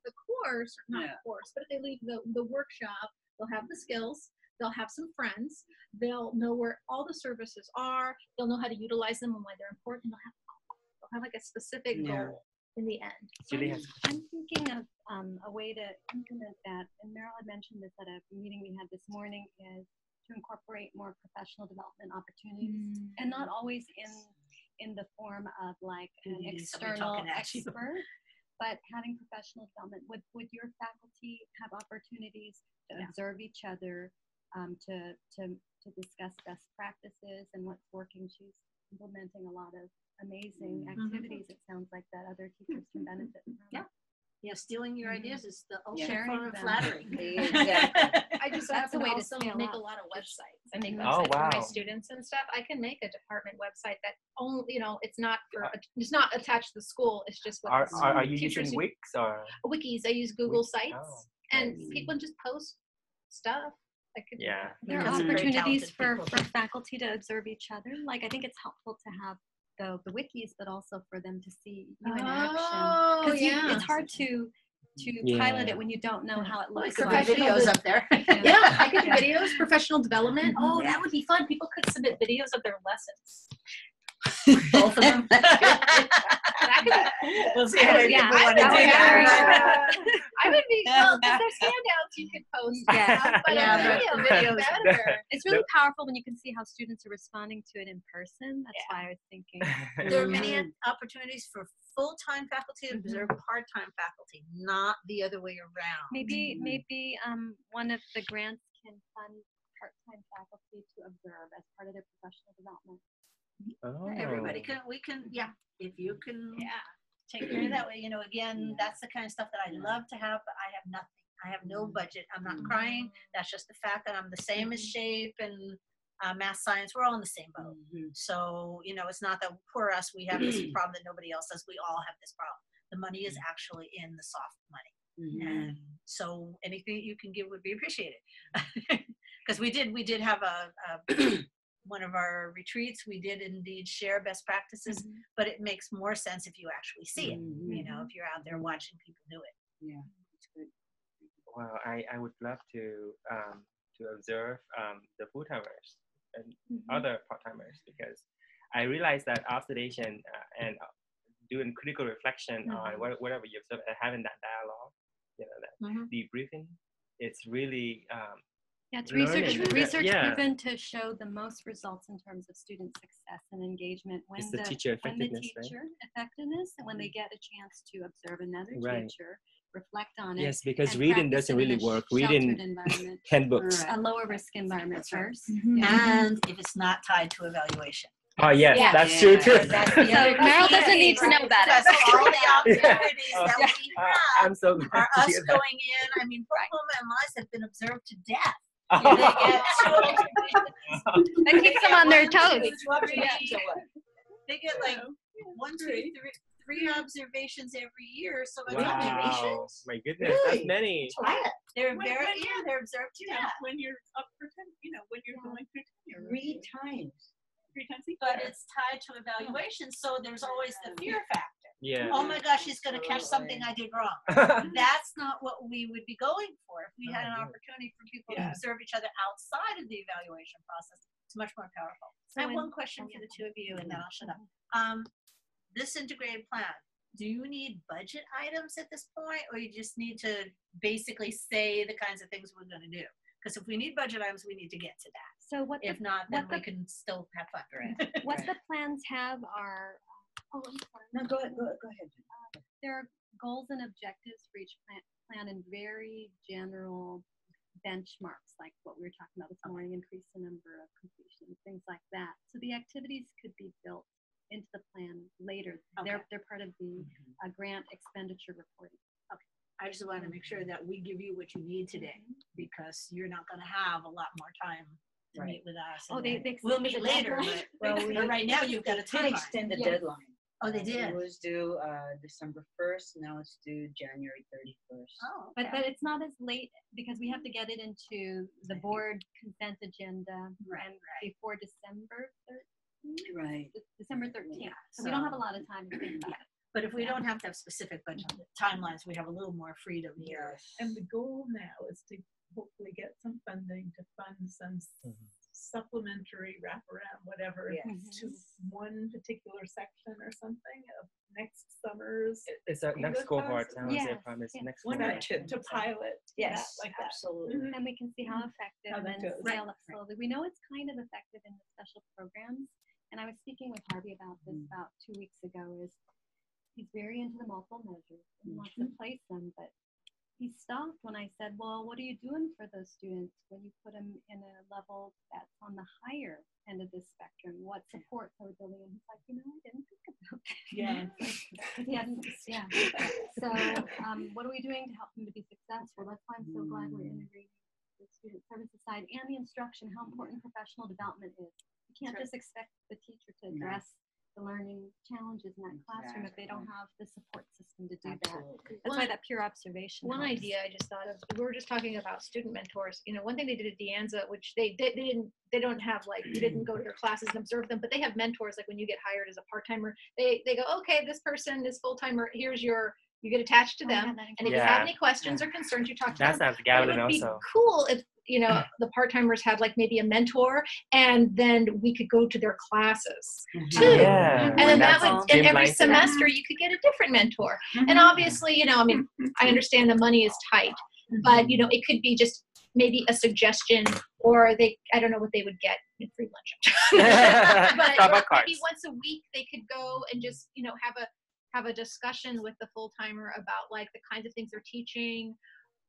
Speaker 6: the course, not course, but if they leave the workshop, they'll have the skills, they'll have some friends, they'll know where all the services are, they'll know how to utilize them and why they're important, they'll have like a specific goal in the end.
Speaker 3: I'm thinking of a way to implement that, and Merrill had mentioned this at a meeting we had this morning, is to incorporate more professional development opportunities, and not always in the form of like an external expert, but having professional development. Would your faculty have opportunities to observe each other, to discuss best practices and what's working? She's implementing a lot of amazing activities. It sounds like that other teachers can benefit from.
Speaker 1: Yeah, stealing your ideas is the ultimate
Speaker 3: Sharing
Speaker 1: form of
Speaker 3: them.
Speaker 1: flattery.
Speaker 6: I just
Speaker 3: That's
Speaker 6: happen
Speaker 3: a way to
Speaker 6: also
Speaker 3: scale
Speaker 6: make
Speaker 3: up.
Speaker 6: a lot of websites. I make
Speaker 2: Oh,
Speaker 6: websites for my
Speaker 2: wow.
Speaker 6: students and stuff. I can make a department website that only, it's not attached to the school. It's just what
Speaker 2: Are you
Speaker 6: teachers
Speaker 2: using Wix or
Speaker 6: wikis. I use Google
Speaker 2: Wix?
Speaker 6: Sites,
Speaker 2: Oh,
Speaker 6: and people just post stuff. I could
Speaker 3: There are
Speaker 1: Because they're very
Speaker 3: opportunities
Speaker 1: talented
Speaker 3: for
Speaker 1: people.
Speaker 3: faculty to observe each other. Like, I think it's helpful to have the wikis, but also for them to see you in action.
Speaker 6: Oh,
Speaker 3: Because
Speaker 6: yeah.
Speaker 3: it's hard to pilot it when you don't know how it looks.
Speaker 1: Could be videos up there.
Speaker 6: Yeah, I could do videos, professional development. Oh, that would be fun. People could submit videos of their lessons.
Speaker 1: Both of them.
Speaker 6: That could be
Speaker 1: We'll see how many people want to do
Speaker 6: that.
Speaker 1: that.
Speaker 6: I would be, well, if there's handouts you could post.
Speaker 3: Yeah.
Speaker 6: But
Speaker 1: Yeah,
Speaker 6: video
Speaker 1: but
Speaker 6: would be
Speaker 1: videos-
Speaker 6: better.
Speaker 3: It's really powerful when you can see how students are responding to it in person. That's why I was thinking.
Speaker 1: There are many opportunities for full-time faculty to observe part-time faculty, not the other way around.
Speaker 3: Maybe one of the grants can fund part-time faculty to observe as part of their professional development.
Speaker 1: Everybody can, if you can take care of that way, again, that's the kind of stuff that I love to have, but I have nothing. I have no budget. I'm not crying. That's just the fact that I'm the same as SHAPE and math science. We're all in the same boat. So, it's not that poor us, we have this problem that nobody else has. We all have this problem. The money is actually in the soft money. And so anything you can give would be appreciated. Because we did have a one of our retreats, we did indeed share best practices, but it makes more sense if you actually see it, if you're out there watching people do it.
Speaker 4: Yeah, that's good.
Speaker 2: Wow, I would love to observe the full-timers and other part-timers, because I realized that observation and doing critical reflection on whatever you observe and having that dialogue, that debriefing, it's really
Speaker 3: It's
Speaker 2: learning.
Speaker 3: research
Speaker 2: Yeah.
Speaker 3: proven to show the most results in terms of student success and engagement when
Speaker 2: It's the teacher
Speaker 3: when the
Speaker 2: effectiveness, right?
Speaker 3: teacher effectiveness, and when they get a chance to observe another
Speaker 2: Right.
Speaker 3: teacher, reflect on it.
Speaker 2: Yes, because
Speaker 3: and
Speaker 2: reading
Speaker 3: practice
Speaker 2: doesn't
Speaker 3: it in
Speaker 2: really
Speaker 3: a
Speaker 2: work.
Speaker 3: sheltered
Speaker 2: Reading
Speaker 3: environment,
Speaker 2: handbooks.
Speaker 3: a lower risk environment first.
Speaker 1: And if it's not tied to evaluation.
Speaker 2: Oh yes,
Speaker 6: Yeah.
Speaker 2: that's true too.
Speaker 1: That's
Speaker 3: So
Speaker 1: the other
Speaker 3: Merrill
Speaker 1: key,
Speaker 3: doesn't need to know that.
Speaker 1: Because all the opportunities that we have
Speaker 2: I'm so glad
Speaker 1: are
Speaker 2: to
Speaker 1: us
Speaker 2: hear that.
Speaker 1: going in. I mean, Huma and lies have been observed to death.
Speaker 2: Oh.
Speaker 1: They get two observations.
Speaker 3: That keeps them on their toes.
Speaker 1: They get like three observations every year. So it's
Speaker 2: Wow,
Speaker 1: observations.
Speaker 2: my goodness, that's many.
Speaker 1: They're they're observed to death.
Speaker 5: When you're up for when you're going through tenure.
Speaker 4: 3 times.
Speaker 5: 3 times a year.
Speaker 1: But it's tied to evaluation, so there's always the fear factor.
Speaker 2: Yeah.
Speaker 1: Oh my gosh, he's going to catch something I did wrong. That's not what we would be going for if we had an opportunity for people to observe each other outside of the evaluation process. It's much more powerful.
Speaker 3: So
Speaker 1: I have
Speaker 3: in-
Speaker 1: one question for the two of you, and then I'll shut up. This integrated plan, do you need budget items at this point, or you just need to basically say the kinds of things we're going to do? Because if we need budget items, we need to get to that.
Speaker 3: So what
Speaker 1: If
Speaker 3: the,
Speaker 1: not, then
Speaker 3: what
Speaker 1: we can still have fun.
Speaker 3: what the plans have are, oh, I'm sorry.
Speaker 4: No, go ahead.
Speaker 3: There are goals and objectives for each plan and very general benchmarks, like what we were talking about this morning, increase the number of completions, things like that. So the activities could be built into the plan later.
Speaker 1: Okay.
Speaker 3: They're part of the grant expenditure reporting.
Speaker 1: I just want to make sure that we give you what you need today, because you're not going to have a lot more time to meet with us.
Speaker 3: Oh,
Speaker 1: and
Speaker 3: they
Speaker 1: then we'll meet
Speaker 3: extended the
Speaker 1: later,
Speaker 3: deadline.
Speaker 1: but right now you've got a
Speaker 4: They
Speaker 1: timeline.
Speaker 4: extend the
Speaker 3: Yes.
Speaker 4: deadline.
Speaker 1: Oh, they did.
Speaker 4: It was due December 1st. Now it's due January 31st.
Speaker 1: Oh,
Speaker 3: But
Speaker 1: okay.
Speaker 3: it's not as late because we have to get it into the board consent agenda
Speaker 1: Right,
Speaker 3: and before December 13th.
Speaker 4: Right.
Speaker 3: December 13th.
Speaker 1: Yeah,
Speaker 3: So we don't have
Speaker 1: so-
Speaker 3: a lot of time to think about it.
Speaker 1: But if we don't have to have specific budget timelines, we have a little more freedom here.
Speaker 5: And the goal now is to hopefully get some funding to fund some supplementary wraparound, whatever,
Speaker 4: Yes.
Speaker 5: to one particular section or something of next summer's.
Speaker 2: It's a next
Speaker 5: English
Speaker 2: cohort.
Speaker 5: class?
Speaker 2: I want to say
Speaker 3: Yes,
Speaker 2: promise
Speaker 3: yes.
Speaker 2: next
Speaker 5: One
Speaker 2: cohort.
Speaker 5: or two to pilot.
Speaker 4: Yes,
Speaker 5: that, like that.
Speaker 4: absolutely.
Speaker 5: Mhm.
Speaker 3: And we can see how effective
Speaker 5: How that
Speaker 3: and
Speaker 5: goes.
Speaker 3: scale up slowly. We know it's kind of effective in the special programs. And I was speaking with Harvey about this about 2 weeks ago. Is he's very into the multiple measures and wants to place them, but he stopped when I said, well, what are you doing for those students when you put them in a level that's on the higher end of this spectrum? What supports are we building? And he's like, I didn't think about that.
Speaker 5: Yeah.
Speaker 3: He hadn't, yeah. So what are we doing to help them to be successful? That's why I'm so glad we're integrating the student services side and the instruction, how important professional development is. You can't just expect the teacher to address the learning challenges in that classroom if they don't have the support system to do that. That's why that pure observation
Speaker 6: One
Speaker 3: helps.
Speaker 6: idea I just thought of, we were just talking about student mentors. One thing they did at De Anza, which they don't have, like, you didn't go to their classes and observe them, but they have mentors. Like when you get hired as a part-timer, they go, okay, this person is full-timer, you get attached to
Speaker 3: Oh, I
Speaker 6: them,
Speaker 3: have that in
Speaker 6: and if you have
Speaker 2: Yeah.
Speaker 6: any questions or concerns, you talk to
Speaker 2: That's
Speaker 6: them.
Speaker 2: after
Speaker 6: But it
Speaker 2: Gavin
Speaker 6: would be
Speaker 2: also.
Speaker 6: cool if the part-timers had like maybe a mentor, and then we could go to their classes too.
Speaker 2: Yeah.
Speaker 6: And then that
Speaker 4: That's
Speaker 6: would, and every
Speaker 2: streamlined.
Speaker 6: semester you could get a different mentor. And obviously, I understand the money is tight, but it could be just maybe a suggestion, or I don't know what they would get in free lunch. But
Speaker 2: Starbucks
Speaker 6: maybe
Speaker 2: cards.
Speaker 6: once a week they could go and just, have a discussion with the full-timer about like the kinds of things they're teaching,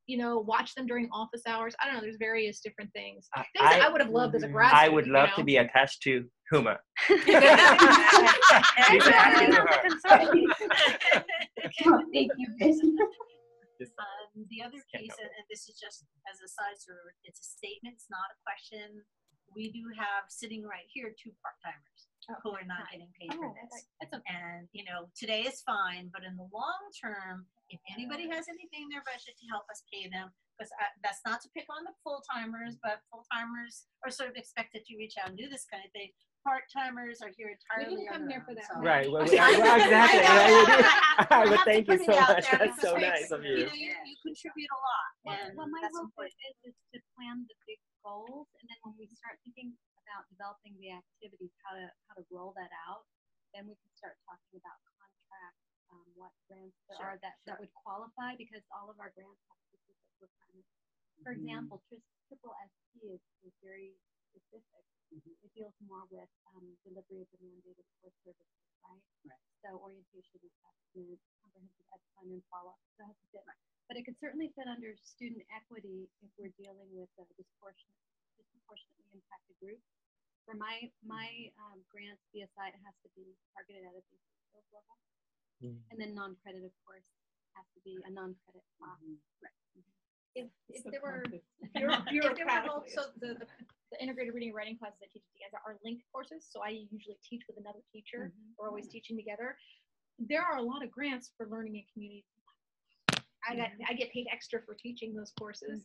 Speaker 6: watch them during office hours. I don't know, there's various different things. Things that I would have loved as a grad
Speaker 2: I
Speaker 6: student.
Speaker 2: would love to be attached to Huma.
Speaker 7: Thank you, Binh.
Speaker 1: The other piece, and this is just as a side server, it's a statement, it's not a question. We do have sitting right here 2 part-timers who are not getting paid for this.
Speaker 6: That's okay.
Speaker 1: And, today is fine, but in the long term, if anybody has anything in their budget to help us pay them, because that's not to pick on the full-timers, but full-timers are sort of expected to reach out and do this kind of thing. Part-timers are here entirely
Speaker 6: come
Speaker 1: on their
Speaker 6: here for
Speaker 1: own,
Speaker 6: that.
Speaker 1: so-
Speaker 2: Right. Well, exactly. I would thank you so much. That's so nice of you.
Speaker 1: You contribute a lot, and
Speaker 3: Well, my
Speaker 1: that's
Speaker 3: hope
Speaker 1: important.
Speaker 3: is to plan the big goals, and then when we start thinking about developing the activities, how to roll that out, then we can start talking about contracts, what grants there are that would qualify, because all of our grants have specific requirements. For example, triple ST is very specific. It deals more with delivery of the mandated core services, right? So orientation, assessment, comprehensive ed plan, and follow-up. So it has to fit. But it could certainly fit under student equity if we're dealing with a disproportionately impacted group. For my grants, BSI, it has to be targeted at a basic skills level. And then non-credit, of course, has to be a non-credit class.
Speaker 6: If there were
Speaker 5: Bureaucratically.
Speaker 6: also the integrated reading and writing classes I teach at De Anza are linked courses, so I usually teach with another teacher. We're always teaching together. There are a lot of grants for learning and community. I get paid extra for teaching those courses,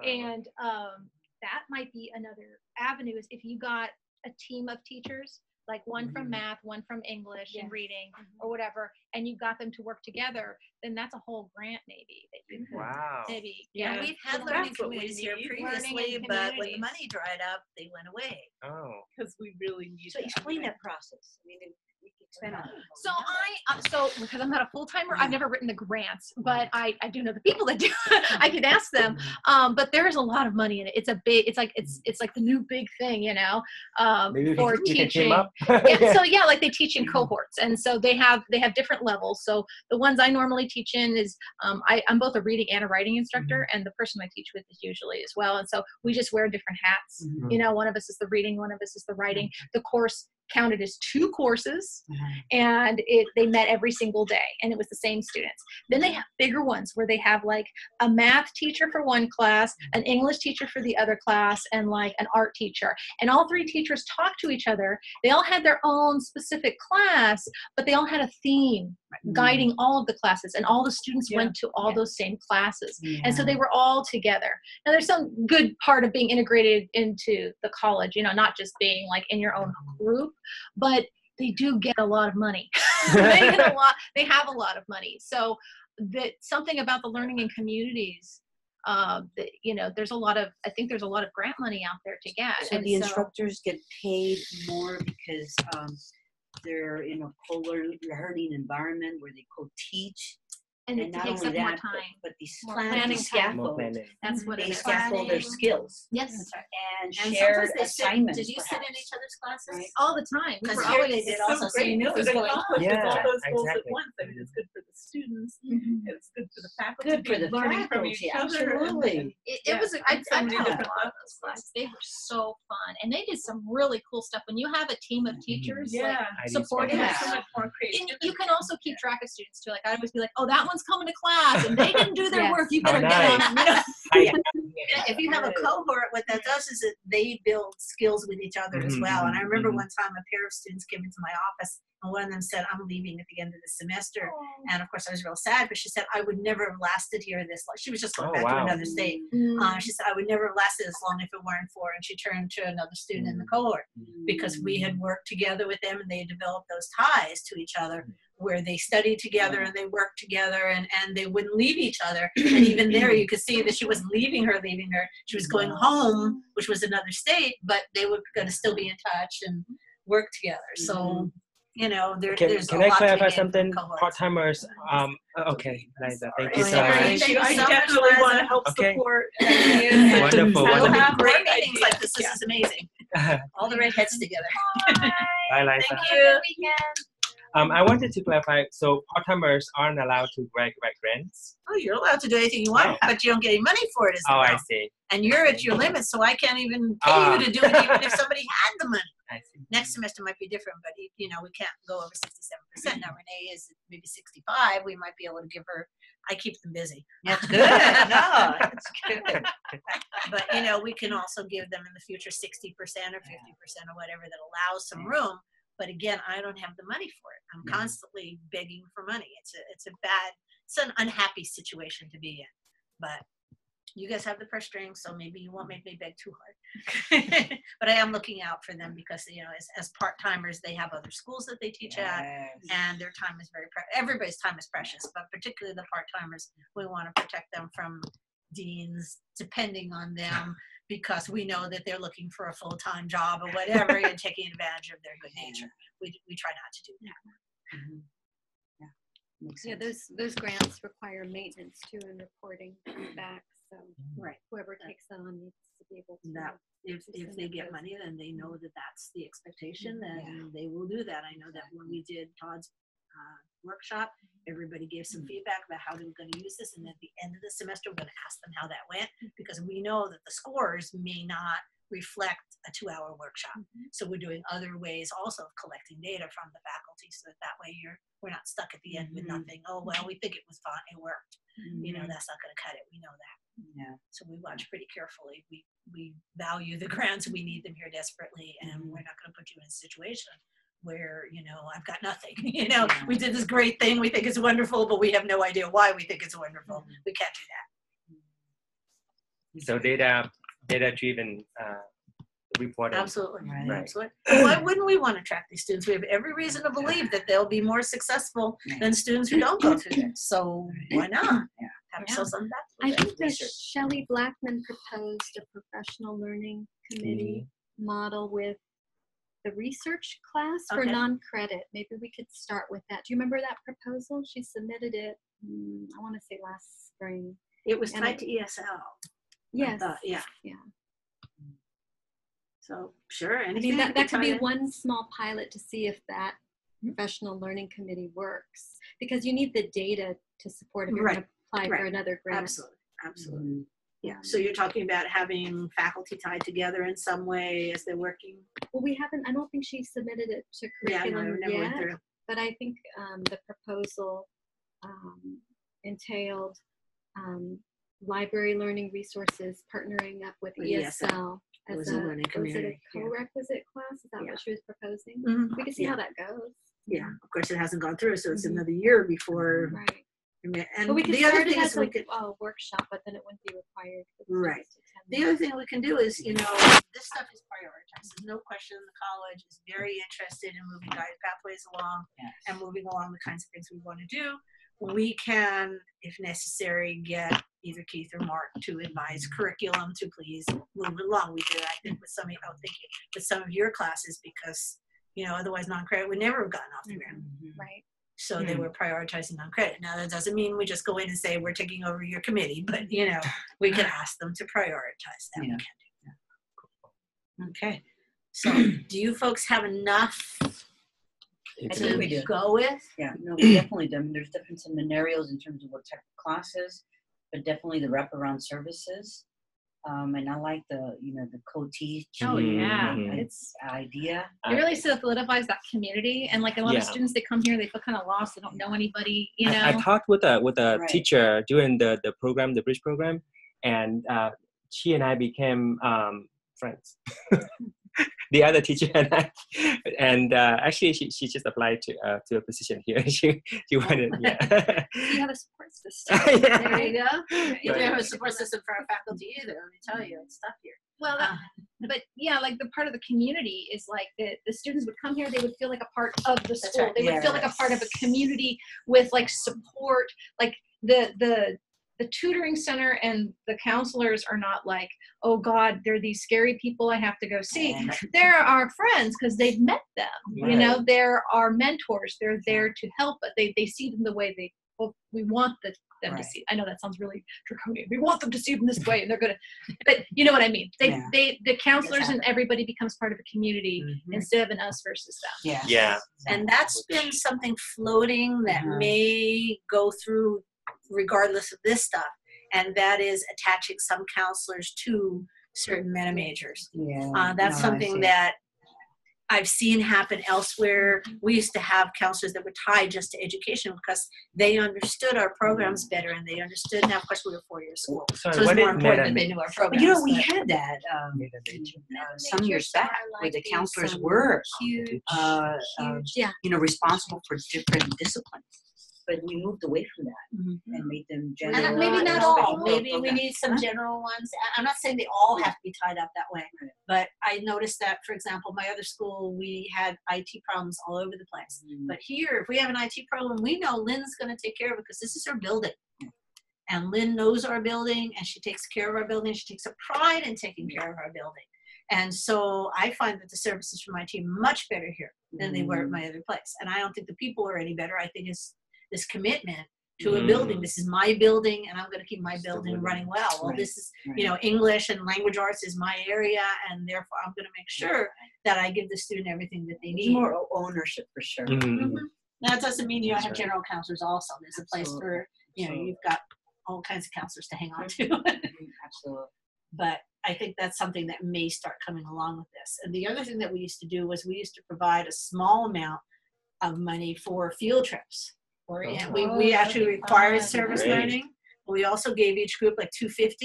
Speaker 6: and that might be another avenue. Is if you got a team of teachers like one from math, one from English and reading or whatever, and you got them to work together, then that's a whole grant maybe that you could
Speaker 2: Wow.
Speaker 6: maybe
Speaker 1: Yeah, we've had learning
Speaker 5: That's what we
Speaker 1: communities here
Speaker 5: need.
Speaker 1: previously,
Speaker 6: Learning
Speaker 1: but when the
Speaker 6: communities.
Speaker 1: money dried up, they went away.
Speaker 2: Oh.
Speaker 5: Because we really need
Speaker 4: So
Speaker 5: that.
Speaker 4: explain that process. I mean, we can expand on it.
Speaker 6: So because I'm not a full-timer, I've never written the grants, but I do know the people that do. I could ask them. But there's a lot of money in it. It's a big, it's like the new big thing, you know,
Speaker 2: Maybe
Speaker 6: for
Speaker 2: we can team
Speaker 6: teaching.
Speaker 2: up.
Speaker 6: Yeah, so yeah, like they teach in cohorts, and so they have different levels. So the ones I normally teach in is I'm both a reading and a writing instructor, and the person I teach with is usually as well. And so we just wear different hats. You know, one of us is the reading, one of us is the writing. The course counted as 2 courses, and they met every single day, and it was the same students. Then they have bigger ones where they have like a math teacher for one class, an English teacher for the other class, and like an art teacher. And all 3 teachers talked to each other. They all had their own specific class, but they all had a theme guiding all of the classes, and all the students went to all those same classes. And so they were all together. Now there's some good part of being integrated into the college, you know, not just being like in your own group, but they do get a lot of money. They have a lot of money. So that something about the learning in communities, that, you know, I think there's a lot of grant money out there to get.
Speaker 4: So
Speaker 6: And
Speaker 4: the instructors get paid more because they're in a co-learning environment where they co-teach.
Speaker 6: and it
Speaker 4: not
Speaker 6: takes
Speaker 4: only
Speaker 6: up more
Speaker 4: that,
Speaker 6: time.
Speaker 4: but these
Speaker 6: More
Speaker 4: planning
Speaker 6: planning time.
Speaker 2: More
Speaker 4: scaffold.
Speaker 2: planning.
Speaker 6: That's what
Speaker 4: They
Speaker 6: it is.
Speaker 4: scaffold their skills
Speaker 6: Yes.
Speaker 4: and
Speaker 1: And
Speaker 4: shared
Speaker 1: sometimes they sit,
Speaker 4: assignments.
Speaker 1: did you sit in
Speaker 4: perhaps.
Speaker 1: each other's classes?
Speaker 4: Right.
Speaker 6: All the time. We
Speaker 1: Because
Speaker 6: were
Speaker 1: here
Speaker 6: always-
Speaker 1: they did also, so you knew it was
Speaker 5: It
Speaker 1: going on.
Speaker 5: accomplishes
Speaker 2: Yeah,
Speaker 5: all those goals
Speaker 2: exactly.
Speaker 5: at once. I mean, it's good for the students.
Speaker 6: Mhm.
Speaker 5: It's good for the faculty.
Speaker 4: Good for the
Speaker 5: learning from each
Speaker 4: faculty,
Speaker 5: other.
Speaker 4: absolutely.
Speaker 6: It was, I
Speaker 5: so many
Speaker 6: taught a
Speaker 5: different
Speaker 6: lot of those classes. They were so fun. And they did some really cool stuff. When you have a team of teachers, like
Speaker 5: Yeah.
Speaker 6: supporting
Speaker 4: Yeah.
Speaker 6: us.
Speaker 5: So much more
Speaker 6: And
Speaker 5: creativity.
Speaker 6: you can also keep track of students too. Like I always be like, oh, that one's coming to class and they didn't do their
Speaker 3: Yes.
Speaker 6: work. You
Speaker 2: Oh,
Speaker 6: better get
Speaker 2: nice.
Speaker 6: on them. You know?
Speaker 1: If you have a cohort, what that does is that they build skills with each other as well. And I remember one time a pair of students came into my office, and one of them said, I'm leaving at the end of the semester. And of course I was real sad, but she said, I would never have lasted here this long. She was just going
Speaker 2: Oh,
Speaker 1: back to
Speaker 2: wow.
Speaker 1: another state. She said, I would never have lasted as long if it weren't for, and she turned to another student in the cohort, because we had worked together with them and they had developed those ties to each other where they studied together and they worked together, and they wouldn't leave each other. And even there you could see that she wasn't leaving her. She was going home, which was another state, but they were going to still be in touch and work together. So, you know, there's
Speaker 2: Can
Speaker 1: a
Speaker 2: I
Speaker 1: lot to
Speaker 2: clarify
Speaker 1: be gained from
Speaker 2: something?
Speaker 1: cohorts.
Speaker 2: Part-timers, okay, Liza, thank you
Speaker 1: All
Speaker 2: so
Speaker 1: right.
Speaker 2: much.
Speaker 1: Thank you
Speaker 5: I
Speaker 1: so much,
Speaker 5: definitely want to
Speaker 1: Liza.
Speaker 5: help
Speaker 2: Okay.
Speaker 5: support.
Speaker 2: Wonderful,
Speaker 1: We'll
Speaker 2: wonderful.
Speaker 1: have great
Speaker 5: Great
Speaker 1: meetings
Speaker 5: ideas.
Speaker 1: like this. This is amazing. All the redheads together.
Speaker 2: Bye, Liza.
Speaker 1: Thank
Speaker 6: Have a
Speaker 1: you.
Speaker 6: good weekend.
Speaker 2: I wanted to clarify, so part-timers aren't allowed to write grants?
Speaker 1: Oh, you're allowed to do anything you want, but you don't get any money for it as
Speaker 2: Oh,
Speaker 1: well.
Speaker 2: I see.
Speaker 1: And you're at your limit, so I can't even pay you to do it, even if somebody had the money.
Speaker 2: I see.
Speaker 1: Next semester might be different, but you know, we can't go over 67%. Now Renee is maybe 65. We might be able to give her. I keep them busy.
Speaker 4: That's good. No, that's good.
Speaker 1: But you know, we can also give them in the future 60% or 50% or whatever that allows some room. But again, I don't have the money for it. I'm constantly begging for money. It's an unhappy situation to be in. But you guys have the purse strings, so maybe you won't make me beg too hard. But I am looking out for them because, you know, as part-timers, they have other schools that they teach at, and their time is everybody's time is precious, but particularly the part-timers, we want to protect them from deans depending on them, because we know that they're looking for a full-time job or whatever and taking advantage of their good nature. We try not to do that.
Speaker 3: Yeah, those grants require maintenance too and reporting back. So
Speaker 1: Right.
Speaker 3: whoever takes that on needs to be able to.
Speaker 1: That if they get money, then they know that that's the expectation, then they will do that. I know that when we did Todd's workshop, everybody gave some feedback about how they were going to use this, and at the end of the semester we're going to ask them how that went, because we know that the scores may not reflect a 2-hour workshop. So we're doing other ways also of collecting data from the faculty, so that way we're not stuck at the end with nothing. Oh well, we think it was fine, it worked. You know, that's not going to cut it. We know that.
Speaker 4: Yeah.
Speaker 1: So we watch pretty carefully. We value the grants. We need them here desperately, and we're not going to put you in a situation where, you know, I've got nothing. You know, we did this great thing. We think it's wonderful, but we have no idea why we think it's wonderful. We can't do that.
Speaker 2: So data-driven reporting.
Speaker 1: Absolutely.
Speaker 4: Right.
Speaker 2: Right.
Speaker 1: Absolutely. And why wouldn't we want to attract these students? We have every reason to believe that they'll be more successful than students who don't go through this. So why not? Have ourselves on that.
Speaker 3: I think that Shelley Blackman proposed a professional learning committee model with the research class for
Speaker 1: Okay.
Speaker 3: non-credit. Maybe we could start with that. Do you remember that proposal? She submitted it, I want to say last spring.
Speaker 1: It was
Speaker 3: And
Speaker 1: tied to ESL.
Speaker 3: Yes.
Speaker 1: Yeah.
Speaker 3: Yeah.
Speaker 1: So sure.
Speaker 3: I
Speaker 1: Anything
Speaker 3: mean, that could be
Speaker 1: tie in.
Speaker 3: one small pilot to see if that professional learning committee works, because you need the data to support if you're going to apply for another grant.
Speaker 1: Absolutely. Absolutely. Yeah. So you're talking about having faculty tied together in some way as they're working.
Speaker 3: Well, we haven't, I don't think she submitted it to
Speaker 1: Yeah, no,
Speaker 3: curriculum
Speaker 1: never went
Speaker 3: yet,
Speaker 1: through.
Speaker 3: but I think the proposal entailed library learning resources partnering up with
Speaker 1: With
Speaker 3: ESL
Speaker 1: It
Speaker 3: as
Speaker 1: was a learning
Speaker 3: was it
Speaker 1: community.
Speaker 3: a co-requisite class? Is that what she was proposing?
Speaker 1: Mhm.
Speaker 3: We can see how that goes.
Speaker 1: Yeah. Of course, it hasn't gone through, so it's another year before.
Speaker 3: Right.
Speaker 1: And
Speaker 3: But we could
Speaker 1: the other
Speaker 3: start it
Speaker 1: thing is
Speaker 3: as
Speaker 1: we could.
Speaker 3: a workshop, but then it wouldn't be required for the
Speaker 1: Right.
Speaker 3: students to attend
Speaker 1: The other thing we can do is, this stuff is prioritized. There's no question the college is very interested in moving guided pathways along and moving along the kinds of things we want to do. We can, if necessary, get either Keith or Mark to advise curriculum to please move it along. We did, I think, with some of your classes because, otherwise non-credit would never have gotten off the ground.
Speaker 3: Right.
Speaker 1: So they were prioritizing non-credit. Now that doesn't mean we just go in and say we're taking over your committee, but we can ask them to prioritize that. We can do that. Okay. So do you folks have enough
Speaker 4: I think we do.
Speaker 1: go with?
Speaker 4: Yeah, no, we definitely do. I mean, there's different scenarios in terms of what type of classes, but definitely the wraparound services. And I like the co-teach.
Speaker 1: Oh yeah.
Speaker 4: It's idea.
Speaker 6: It really solidifies that community, and like a lot of students, they come here, they feel kind of lost, they don't know anybody,
Speaker 2: I talked with a
Speaker 4: Right.
Speaker 2: teacher during the program, the bridge program, and she and I became friends. The other teacher and I, and actually she just applied to a position here. She wanted,
Speaker 3: You have a support system.
Speaker 1: There you go. You don't
Speaker 2: Right.
Speaker 1: have a support system for our faculty either. Let me tell you, it's tough here.
Speaker 6: Well, but yeah, like the part of the community is like the students would come here, they would feel like a part of the school.
Speaker 1: right.
Speaker 6: They would feel like a part of a community with like support. Like the tutoring center and the counselors are not like, oh God, they're these scary people I have to go see. They're our friends because they've met them. They're our mentors. They're there to help us. They see them the way we want them to see. I know that sounds really draconian. We want them to see them this way, and they're gonna. But you know what I mean. The counselors and everybody becomes part of a community instead of an us versus them.
Speaker 2: Yeah.
Speaker 1: And that's been something floating that may go through regardless of this stuff, and that is attaching some counselors to certain meta majors. That's something that I've seen happen elsewhere. We used to have counselors that were tied just to education because they understood our programs better, and they understood. Now, of course, we were 4-year school, so
Speaker 2: Sorry,
Speaker 1: it's
Speaker 2: what
Speaker 1: more
Speaker 2: did
Speaker 1: important
Speaker 2: meta
Speaker 1: that they
Speaker 2: mean?
Speaker 1: knew our
Speaker 4: But
Speaker 1: programs.
Speaker 4: we had that some years back where the counselors were
Speaker 3: huge,
Speaker 4: responsible for different disciplines. But we moved away from that and made them general.
Speaker 1: And maybe not all. Maybe we need some general ones. I'm not saying they all have to be tied up that way, but I noticed that, for example, my other school, we had IT problems all over the place. But here, if we have an IT problem, we know Lynn's going to take care of it because this is her building. And Lynn knows our building, and she takes care of our building. She takes a pride in taking care of our building. And so I find that the services from my team much better here than they were at my other place. And I don't think the people are any better. I think it's this commitment to a building. This is my building, and I'm going to keep my building running well. Well, this is, English and language arts is my area, and therefore I'm going to make sure that I give the student everything that they need.
Speaker 4: More ownership for sure.
Speaker 1: Now, it doesn't mean you don't have general counselors also. There's a place for, you've got all kinds of counselors to hang on to.
Speaker 4: Absolutely.
Speaker 1: But I think that's something that may start coming along with this. And the other thing that we used to do was we used to provide a small amount of money for field trips. We actually required service learning. We also gave each group like $250,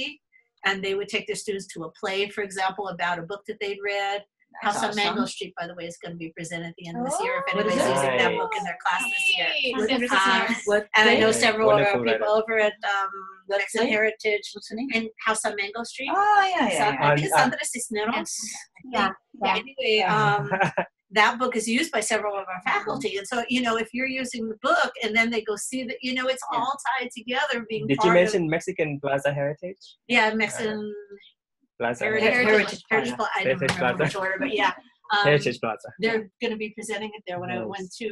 Speaker 1: and they would take their students to a play, for example, about a book that they'd read. House on
Speaker 4: awesome.
Speaker 1: Mango Street, by the way, is going to be presented at the end of this year. If
Speaker 4: What is
Speaker 1: anybody's
Speaker 2: it?
Speaker 1: using that
Speaker 2: Nice.
Speaker 1: book in their class this year.
Speaker 6: Nice.
Speaker 3: End of this
Speaker 1: Um,
Speaker 3: year.
Speaker 4: What
Speaker 1: And I know
Speaker 2: Yeah,
Speaker 1: several of our
Speaker 2: wonderful
Speaker 1: people
Speaker 2: writer.
Speaker 1: over at Mexican
Speaker 4: Website?
Speaker 1: Heritage
Speaker 4: What's the name?
Speaker 1: and House on Mango Street.
Speaker 4: Oh, yeah.
Speaker 1: I think it's Sandra Cisneros.
Speaker 7: Yeah. Yeah.
Speaker 1: Anyway, that book is used by several of our faculty. And so, if you're using the book and then they go see that, it's all tied together being
Speaker 2: Did
Speaker 1: part
Speaker 2: you
Speaker 1: of,
Speaker 2: mention Mexican Plaza Heritage?
Speaker 1: yeah, Mexican
Speaker 2: Plaza
Speaker 1: Heritage
Speaker 4: Plaza.
Speaker 1: Plaza. I don't
Speaker 2: Heritage
Speaker 1: remember
Speaker 2: Plaza.
Speaker 1: which order, but yeah.
Speaker 2: Heritage Plaza.
Speaker 1: They're going to be presenting it there when I
Speaker 2: Nice.
Speaker 1: went to
Speaker 2: I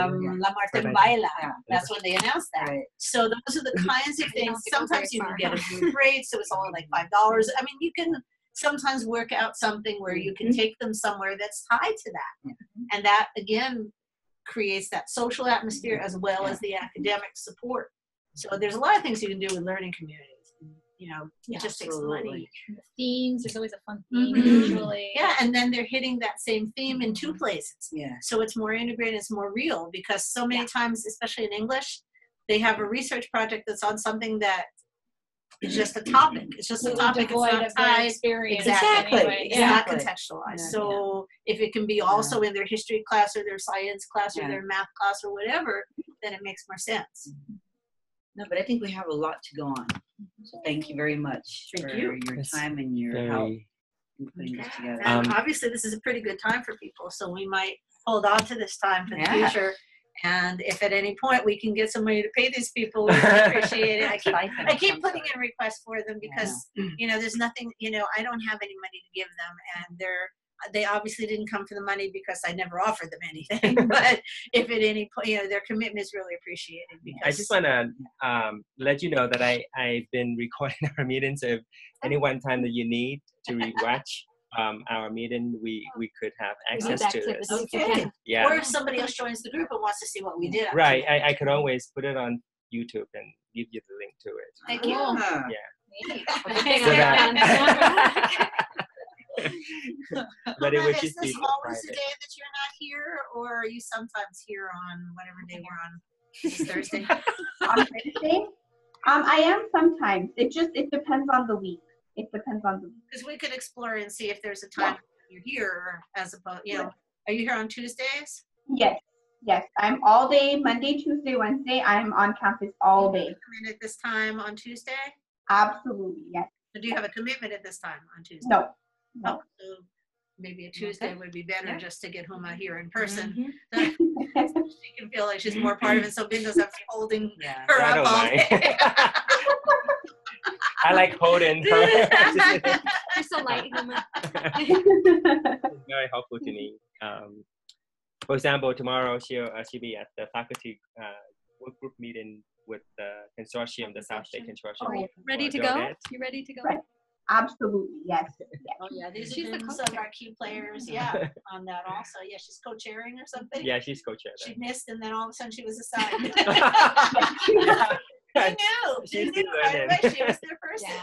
Speaker 2: didn't know
Speaker 1: La Muerte en
Speaker 2: Right.
Speaker 1: Baila.
Speaker 4: Yeah.
Speaker 1: That's when they announced that.
Speaker 4: Right.
Speaker 1: So those are the kinds of
Speaker 3: You don't
Speaker 1: things.
Speaker 3: have to go
Speaker 1: Sometimes
Speaker 3: very
Speaker 1: you can
Speaker 3: far.
Speaker 1: get a group rate, so it's only like $5. I mean, you can sometimes work out something where you can take them somewhere that's tied to that. And that, again, creates that social atmosphere as well as the academic support. So there's a lot of things you can do with learning communities. It just takes money.
Speaker 4: Absolutely.
Speaker 6: Themes. There's always a fun theme
Speaker 1: Mhm.
Speaker 6: usually.
Speaker 1: Yeah, and then they're hitting that same theme in two places.
Speaker 4: Yeah.
Speaker 1: So it's more integrated, it's more real, because so many times, especially in English, they have a research project that's on something that is just a topic. It's just a topic. It's
Speaker 6: Devoid
Speaker 1: not
Speaker 6: of their
Speaker 1: tied.
Speaker 6: experience.
Speaker 1: Exactly.
Speaker 6: Anyway.
Speaker 1: It's
Speaker 6: Yeah.
Speaker 1: not
Speaker 4: Exactly.
Speaker 1: contextualized.
Speaker 4: Yeah.
Speaker 1: So if it can be also in their history class or their science class or
Speaker 4: Yeah.
Speaker 1: their math class or whatever, then it makes more sense.
Speaker 4: No, but I think we have a lot to go on. So thank you very much
Speaker 1: Thank
Speaker 4: for
Speaker 1: you.
Speaker 4: your
Speaker 2: Yes.
Speaker 4: time and your help
Speaker 2: Very.
Speaker 4: in putting this together.
Speaker 1: And obviously this is a pretty good time for people, so we might hold on to this time for the
Speaker 4: Yeah.
Speaker 1: future. And if at any point we can get somebody to pay these people, we would appreciate it. I keep putting in requests for them because, there's nothing, I don't have any money to give them, and they obviously didn't come for the money because I never offered them anything. But if at any point, their commitment is really appreciated. Because
Speaker 2: I just want to let you know that I've been recording our meetings. So if any one time that you need to rewatch our meeting, we could have access to this.
Speaker 1: okay.
Speaker 2: Yeah.
Speaker 1: Or if somebody else joins the group and wants to see what we did. after
Speaker 2: Right.
Speaker 1: that.
Speaker 2: I could always put it on YouTube and give you the link to it.
Speaker 1: Thank you.
Speaker 4: Ah,
Speaker 6: Neat.
Speaker 2: So
Speaker 3: that-
Speaker 2: But it would
Speaker 1: Is
Speaker 2: just be
Speaker 1: this always the
Speaker 2: private.
Speaker 1: day that you're not here, or are you sometimes here on whatever day we're on? This Thursday.
Speaker 7: On Wednesday, I am sometimes. It depends on the week. It depends on the week.
Speaker 1: Because we could explore and see if there's a time you're here, as opposed, are you here on Tuesdays?
Speaker 7: Yes. I'm all day, Monday, Tuesday, Wednesday. I'm on campus all day.
Speaker 1: Come in at this time on Tuesday?
Speaker 7: Absolutely, yes.
Speaker 1: Or do you have a commitment at this time on Tuesday?
Speaker 7: No.
Speaker 1: Oh, so maybe a Tuesday would be better just to get Huma here in person.
Speaker 4: mhm.
Speaker 1: She can feel like she's more part of it, so Binh doesn't have to be holding
Speaker 4: Yeah.
Speaker 1: her
Speaker 2: I
Speaker 1: up
Speaker 2: don't
Speaker 1: all
Speaker 2: mind.
Speaker 1: day.
Speaker 2: I like holding her.
Speaker 3: You're so light, Huma.
Speaker 2: Very helpful to me. For example, tomorrow she'll be at the faculty work group meeting with the consortium, the South State Consortium.
Speaker 3: Are you ready
Speaker 2: for
Speaker 3: to go?
Speaker 2: Donut.
Speaker 3: You ready to go?
Speaker 7: Right. Absolutely, yes.
Speaker 1: Oh yeah, these
Speaker 3: She's
Speaker 1: are
Speaker 3: the
Speaker 1: some of our key players, on that also. Yeah, she's co-chairing or something.
Speaker 2: Yeah, she's co-chair.
Speaker 1: She missed, and then all of a sudden she was assigned.
Speaker 2: there.
Speaker 1: I knew.
Speaker 2: She's
Speaker 1: She
Speaker 2: still
Speaker 1: knew right
Speaker 2: learning.
Speaker 1: away. She was their person.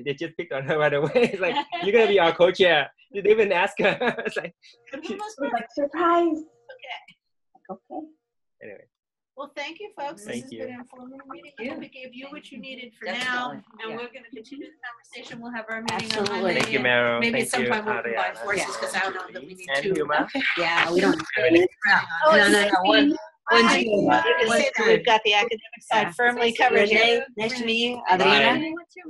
Speaker 2: They just picked on her right away. It's like, you're gonna be our co-chair. You didn't even ask her. It's like,
Speaker 1: But who must
Speaker 7: We're
Speaker 1: be-
Speaker 7: like, surprise. Okay.
Speaker 2: anyway.
Speaker 1: Well, thank you, folks.
Speaker 2: Thank
Speaker 1: This has
Speaker 2: you.
Speaker 1: been an informative meeting. I hope it gave you what you needed for
Speaker 4: Definitely,
Speaker 1: now, and
Speaker 4: yeah.
Speaker 1: we're going to continue the conversation. We'll have our meeting on
Speaker 4: Absolutely.
Speaker 1: Monday.
Speaker 2: Thank you,
Speaker 1: and
Speaker 2: Meryl.
Speaker 1: Maybe
Speaker 2: Thank
Speaker 1: at some
Speaker 2: you,
Speaker 1: point we'll combine
Speaker 2: Arianna.
Speaker 1: forces because I don't know that we need
Speaker 2: And
Speaker 1: two.
Speaker 2: Huma.
Speaker 4: Yeah, we don't.
Speaker 2: Really?
Speaker 1: Oh,
Speaker 4: No, no, no. One
Speaker 1: I
Speaker 4: team.
Speaker 1: you can
Speaker 4: One
Speaker 1: see that
Speaker 4: team.
Speaker 1: we've got the academic side
Speaker 4: Yeah.
Speaker 1: firmly covered.
Speaker 4: Renee, nice to meet you. Adriana.
Speaker 3: What's your